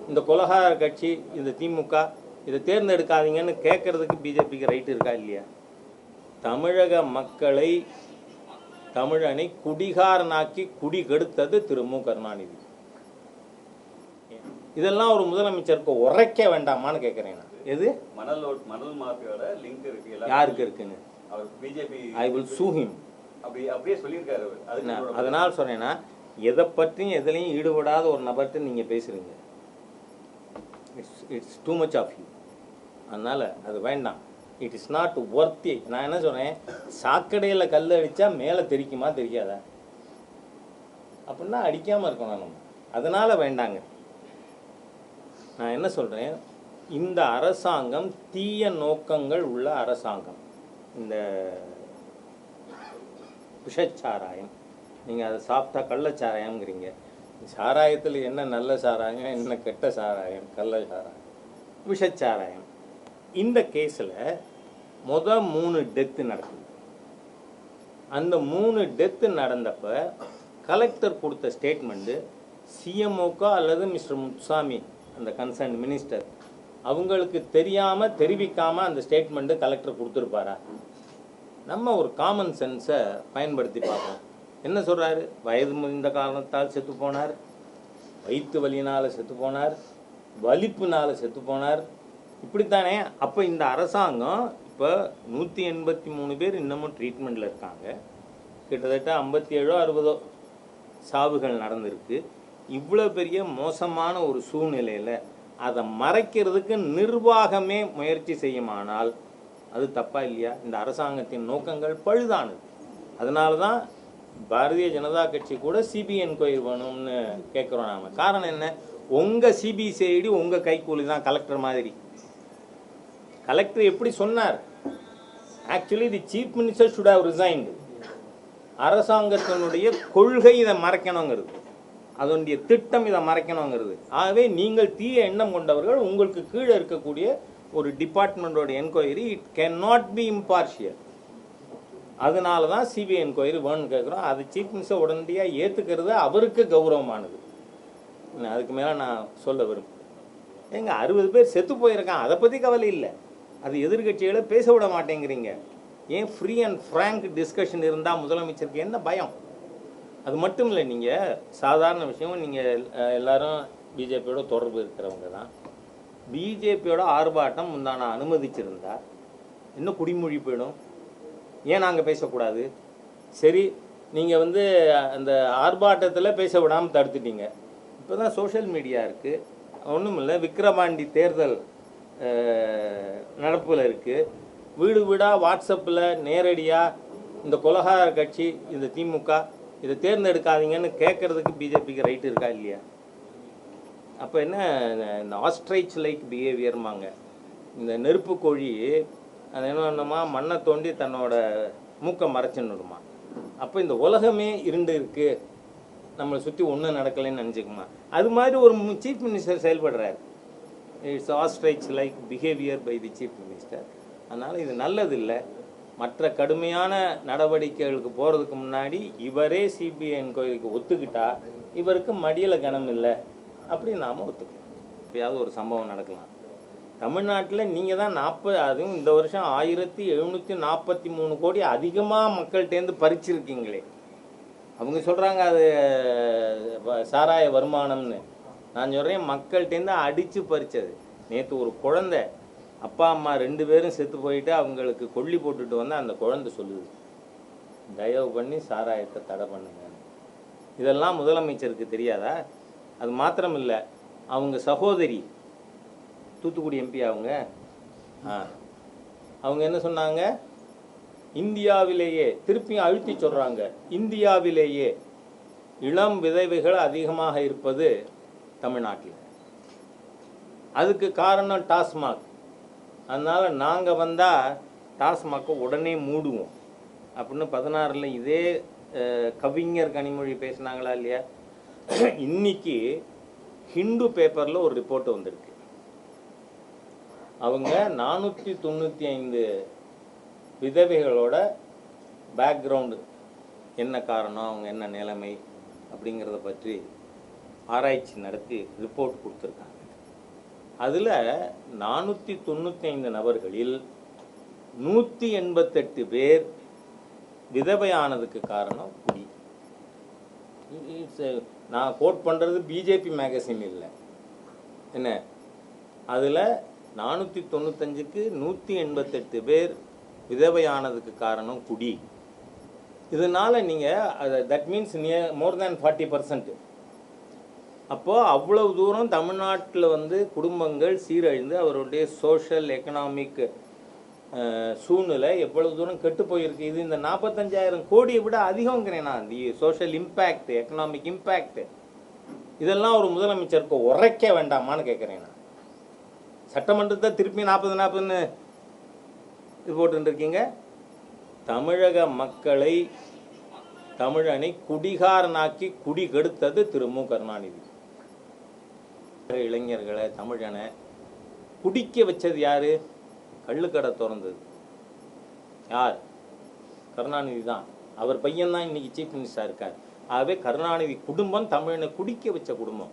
இந்த கொலகார கட்சி இந்த திமுக இதை தேர்ந்தெடுக்காதீங்கன்னு கேட்கறதுக்கு பிஜேபிக்கு ரைட் இருக்கா இல்லையா? தமிழக மக்களை தமிழனை குடிகாரனாக்கி குடி கெடுத்தது திரு மு கருணாநிதி. இதெல்லாம் ஒரு முதலமைச்சருக்கு உரைக்க வேண்டாமான்னு கேட்கிறேன் நான். எது மணல் மாஃபியோட லிங்க் இருக்கு யாருக்கு இருக்குன்னு பிஜேபி ஐ வில் சூ ஹிம் அப்படியே சொல்லியிருக்காரு. அதனால சொன்னேன்னா எதை பற்றியும் எதுலையும் ஈடுபடாத ஒரு நபர்கிட்ட நீங்க பேசுறீங்க. It's too much of you. அதனால அது வேண்டாம். It is not worthy. நான் என்ன சொல்றேன், சாக்கடையில் கல் அடித்தா மேலே தெரிக்குமா தெரியாதா? அப்படின்னா அடிக்காமல் இருக்கணும் நம்ம. அதனால வேண்டாங்க. நான் என்ன சொல்கிறேன், இந்த அரசாங்கம் தீய நோக்கங்கள் உள்ள அரசாங்கம். இந்த விஷச்சாராயம், நீங்கள் அதை சாப்பிட்டா கள்ளச்சாராயம்ங்கிறீங்க. சாராயத்தில் என்ன நல்ல சாராயம், என்ன கெட்ட சாராயம்? கள்ள சாராயம், விஷச்சாராயம். இந்த கேஸில் மொதல் 3 டெத்து நடக்குது. அந்த 3 டெத்து நடந்தப்ப கலெக்டர் கொடுத்த ஸ்டேட்மெண்ட்டு சிஎம்ஓக்கோ அல்லது மிஸ்டர் முத்துசாமி அந்த கன்சர்ன் மினிஸ்டர் அவங்களுக்கு தெரியாமல் தெரிவிக்காமல் அந்த ஸ்டேட்மெண்ட்டு கலெக்டர் கொடுத்துருப்பாரா? நம்ம ஒரு காமன் சென்ஸை பயன்படுத்தி பார்ப்போம். என்ன சொல்கிறாரு? வயது முதிர்ந்த காரணத்தால் செத்து போனார், வயிற்று வலியினால் செத்து போனார், வலிப்புனால் செத்து போனார், இப்படித்தானே? அப்போ இந்த அரசாங்கம் இப்போ 183 பேர் இன்னமும் ட்ரீட்மெண்ட்டில் இருக்காங்க. கிட்டத்தட்ட 57 60 சாவுகள் நடந்திருக்கு. இவ்வளோ பெரிய மோசமான ஒரு சூழ்நிலையில் அதை மறைக்கிறதுக்கு நிர்வாகமே முயற்சி செய்யுமானால் அது தப்பா இல்லையா? இந்த அரசாங்கத்தின் நோக்கங்கள் பழுதானது. அதனால தான் பாரதிய ஜனதா கட்சி கூட சிபிஐ என்கொயரி வேணும்னு கேட்குறோம் நாம. காரணம் என்ன? உங்கள் சிபிசிஐடி உங்கள் கைக்கூலி தான். கலெக்டர் மாதிரி கலெக்டர் எப்படி சொன்னார்? Actually the chief minister should have resigned. அரசாங்கத்தினுடைய கொள்கை இதை மறைக்கணுங்கிறது, அதனுடைய திட்டம் இதை மறைக்கணுங்கிறது. ஆகவே நீங்கள் தீய எண்ணம் கொண்டவர்கள், உங்களுக்கு கீழே இருக்கக்கூடிய ஒரு டிபார்ட்மெண்டோட enquiry it can not be impartial. அதனால தான் சிபிஐ என்கொயரி வேணும்னு கேட்குறோம். அது சீஃப் மினிஸ்டர் உடனடியாக ஏற்றுக்கிறது அவருக்கு கௌரவமானது. அதுக்கு மேலே நான் சொல்ல விரும்புகிறேன். எங்க 60 பேர் செத்து போயிருக்கான், அதை பற்றி கவலை இல்லை. அது எதிர்கட்சிகளை பேச விட மாட்டேங்கிறீங்க. ஏன் ஃப்ரீ அண்ட் ஃப்ராங்க் டிஸ்கஷன் இருந்தால் முதலமைச்சருக்கு என்ன பயம்? அது மட்டும் இல்லை, நீங்கள் சாதாரண விஷயம், நீங்கள் எல்லாரும் பிஜேபியோட தொடர்பு இருக்கிறவங்க தான். பிஜேபியோட ஆர்ப்பாட்டம் முந்தான அனுமதிச்சிருந்தா இன்னும் குடிமொழி போயிடும். ஏன் நாங்கள் பேசக்கூடாது? சரி, நீங்கள் அந்த ஆர்ப்பாட்டத்தில் பேச விடாமல் தடுத்துட்டீங்க. இப்போ தான் சோஷியல் மீடியா இருக்குது, ஒன்றும் இல்லை, விக்கிரவாண்டி தேர்தல் நடப்பில் இருக்குது. வீடு வீடாக வாட்ஸ்அப்பில் நேரடியாக இந்த கொலகார கட்சி இந்த திமுக இதை தேர்ந்தெடுக்காதீங்கன்னு கேட்கறதுக்கு பிஜேபிக்கு ரைட் இருக்கா இல்லையா? அப்போ என்ன, இந்த ஆஸ்ட்ரைச் லைக் பிஹேவியர்மாங்க. இந்த நெருப்பு கோழி அது என்னமா மண்ணை தோண்டி தன்னோட மூக்கை மறைச்சுன்னுடுமா. அப்போ இந்த உலகமே இருண்டு இருக்குது, நம்மளை சுற்றி ஒன்றும் நடக்கலைன்னு நினச்சிக்குமா? அது மாதிரி ஒரு சீஃப் மினிஸ்டர் செயல்படுறாரு. It's ostrich like behaviour by the chief minister. அதனால் இது நல்லதில்லை. மற்ற கடுமையான நடவடிக்கைகளுக்கு போகிறதுக்கு முன்னாடி இவரே சிபிஐ என்கொயரிக்கு ஒத்துக்கிட்டா இவருக்கு மடியில் கனம் இல்லை அப்படின்னு நாம் ஒத்துக்கலாம். எப்பயாவது ஒரு சம்பவம் நடக்கலாம். தமிழ்நாட்டில் நீங்கள் தான் 40, அதுவும் இந்த வருஷம் 1743 கோடி அதிகமாக மக்கள்கிட்டேருந்து பறிச்சிருக்கீங்களே. அவங்க சொல்கிறாங்க அது சாராய வருமானம்னு. நான் சொல்கிறேன் மக்கள்கிட்டேருந்து அடித்து பறித்தது. நேற்று ஒரு குழந்தை அப்பா அம்மா 2 பேரும் செத்து போயிட்டு அவங்களுக்கு கொல்லி போட்டுட்டு வந்தால் அந்த குழந்தை சொல்லுது, தயவு பண்ணி சாராயத்தை தடை பண்ணுங்க. இதெல்லாம் முதலமைச்சருக்கு தெரியாதா? அது மாத்திரம் இல்லை, அவங்க சகோதரி தூத்துக்குடி எம்பி அவங்க என்ன சொன்னாங்க? இந்தியாவிலேயே, திருப்பியும் அழுத்தி சொல்கிறாங்க, இந்தியாவிலேயே இளம் விதவைகள் அதிகமாக இருப்பது தமிழ்நாட்டில். அதுக்கு காரணம் டாஸ்மாக். அதனால் நாங்கள் வந்தால் டாஸ்மாக்கை உடனே மூடுவோம் அப்படின்னு 16 இதே கவிஞர் கனிமொழி பேசினாங்களா இல்லையா? இன்னைக்கு ஹிந்து பேப்பரில் ஒரு ரிப்போர்ட் வந்திருக்கு. அவங்க 495 விதவைகளோட பேக்ரவுண்டு என்ன காரணம், அவங்க என்ன நிலைமை அப்படிங்கிறத பற்றி ஆராய்ச்சி நடத்தி ரிப்போர்ட் கொடுத்துருக்காங்க. அதில் 495 நபர்களில் 188 பேர் விதவையானதுக்கு காரணம் குடி. நான் கோட் பண்ணுறது பிஜேபி மேகசின் இல்லை என்ன, அதில் 495க்கு 188 பேர் விதவையானதுக்கு காரணம் குடி. இதனால் நீங்கள் தட் மீன்ஸ் மோர் தேன் 40%. அப்போது அவ்வளவு தூரம் தமிழ்நாட்டில் குடும்பங்கள் சீரழிந்து அவருடைய சோஷியல் எக்கனாமிக் சூழ்நிலை எவ்வளவு தூரம் கெட்டு போயிருக்கு. இது இந்த 45,000 கோடியை விட அதிகங்கிறேன் நான். The social impact, economic impact, இதெல்லாம் ஒரு முதலமைச்சருக்கு உரைக்க வேண்டாமான்னு கேட்குறேன் நான். சட்டமன்றத்தை திருப்பி 40-40ன்னு இது போட்டுருக்கீங்க. தமிழக மக்களை, தமிழனை குடிகாரனாக்கி குடி கெடுத்தது திரு மு கருணாநிதி. இளைஞர்களை, தமிழனை குடிக்க வச்சது யாரு? கள்ளுக்கடை திறந்தது யார்? கருணாநிதி தான். அவர் பையன் தான் இன்னைக்கு சீஃப் மினிஸ்டராக இருக்கார். ஆகவே கருணாநிதி குடும்பம் தமிழனை குடிக்க வச்ச குடும்பம்.